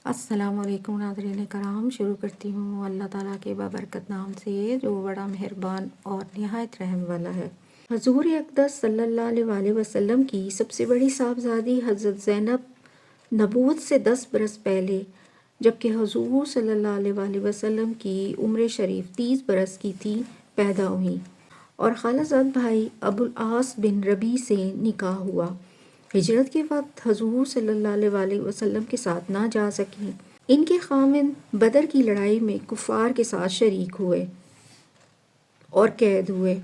السلام علیکم ناظرین کرام، شروع کرتی ہوں اللہ تعالیٰ کے بابرکت نام سے جو بڑا مہربان اور نہایت رحم والا ہے۔ حضور اقدس صلی اللہ علیہ وآلہ وسلم کی سب سے بڑی صاحبزادی حضرت زینب نبوت سے 10 برس پہلے، جبکہ حضور صلی اللہ علیہ وآلہ وسلم کی عمر شریف 30 برس کی تھی، پیدا ہوئیں اور خالزاد بھائی ابو العاص بن ربیع سے نکاح ہوا۔ ہجرت کے وقت حضور صلی اللہ علیہ وآلہ وسلم کے ساتھ نہ جا سکیں۔ ان کے خاوند بدر کی لڑائی میں کفار کے ساتھ شریک ہوئے اور قید ہوئے۔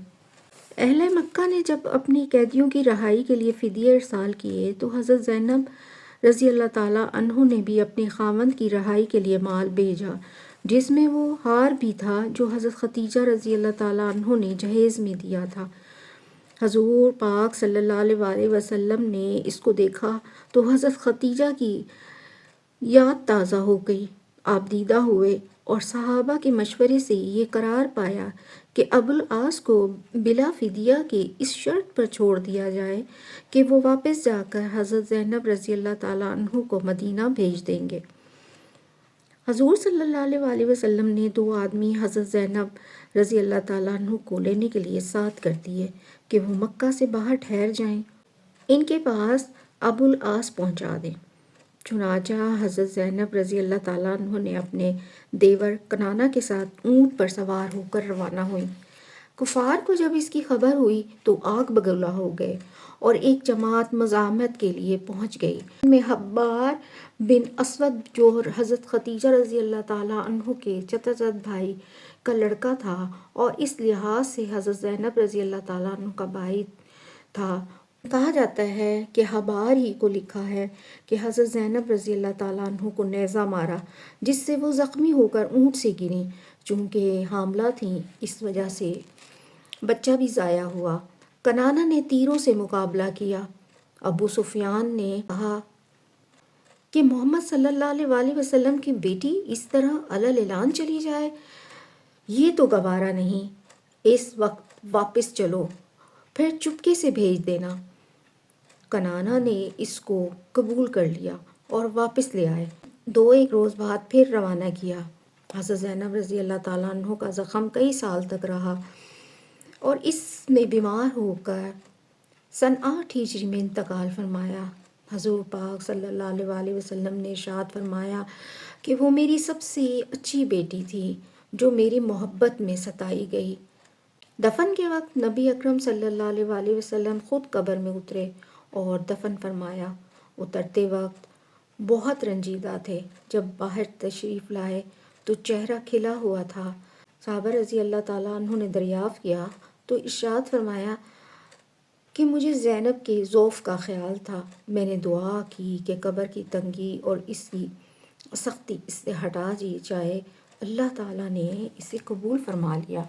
اہل مکہ نے جب اپنی قیدیوں کی رہائی کے لیے فدیے ارسال کیے تو حضرت زینب رضی اللہ تعالیٰ عنہ نے بھی اپنے خاوند کی رہائی کے لیے مال بھیجا، جس میں وہ ہار بھی تھا جو حضرت ختیجہ رضی اللہ تعالیٰ عنہ نے جہیز میں دیا تھا۔ حضور پاک صلی اللہ علیہ وآلہ وسلم نے اس کو دیکھا تو حضرت ختیجہ کی یاد تازہ ہو گئی۔ آپ دیدہ ہوئے اور صحابہ کے مشورے سے یہ قرار پایا کہ ابو العاص کو بلا فدیہ کے اس شرط پر چھوڑ دیا جائے کہ وہ واپس جا کر حضرت زینب رضی اللہ تعالیٰ عنہ کو مدینہ بھیج دیں گے۔ حضور صلی اللہ علیہ وآلہ وسلم نے 2 آدمی حضرت زینب رضی اللہ تعالیٰ عنہ کو لینے کے لیے ساتھ کر دیے کہ وہ مکہ سے باہر ٹھہر جائیں، ان کے پاس ابو العاص پہنچا دیں۔ چنانچہ حضرت زینب رضی اللہ تعالیٰ عنہ نے اپنے دیور کنانہ کے ساتھ اونٹ پر سوار ہو کر روانہ ہوئیں۔ کفار کو جب اس کی خبر ہوئی تو آگ بگولا ہو گئے اور ایک جماعت مزاحمت کے لیے پہنچ گئی۔ ان میں حبار بن اسود جو حضرت ختیجہ رضی اللہ تعالیٰ عنہ کے چچا زاد بھائی کا لڑکا تھا اور اس لحاظ سے حضرت زینب رضی اللہ تعالیٰ عنہ کا بھائی تھا، کہا جاتا ہے کہ حبار ہی کو لکھا ہے کہ حضرت زینب رضی اللہ تعالیٰ عنہ کو نیزہ مارا، جس سے وہ زخمی ہو کر اونٹ سے گریں۔ چونکہ حاملہ تھیں اس وجہ سے بچہ بھی ضائع ہوا۔ کنانہ نے تیروں سے مقابلہ کیا۔ ابو سفیان نے کہا کہ محمد صلی اللہ علیہ وآلہ وسلم کی بیٹی اس طرح علل اعلان چلی جائے، یہ تو گوارا نہیں، اس وقت واپس چلو، پھر چپکے سے بھیج دینا۔ کنانہ نے اس کو قبول کر لیا اور واپس لے آئے۔ 2-1 روز بعد پھر روانہ کیا۔ حضرت زینب رضی اللہ تعالیٰ عنہ کا زخم کئی سال تک رہا اور اس میں بیمار ہو کر سن 8 ہجری میں انتقال فرمایا۔ حضور پاک صلی اللہ علیہ وآلہ وسلم نے ارشاد فرمایا کہ وہ میری سب سے اچھی بیٹی تھی جو میری محبت میں ستائی گئی۔ دفن کے وقت نبی اکرم صلی اللہ علیہ وآلہ وسلم خود قبر میں اترے اور دفن فرمایا۔ اترتے وقت بہت رنجیدہ تھے۔ جب باہر تشریف لائے تو چہرہ کھلا ہوا تھا۔ صحابہ رضی اللہ تعالیٰ عنہ نے دریافت کیا تو ارشاد فرمایا کہ مجھے زینب کے ضعف کا خیال تھا۔ میں نے دعا کی کہ قبر کی تنگی اور اس کی سختی اس سے ہٹا دی جائے۔ اللہ تعالیٰ نے اسے قبول فرما لیا۔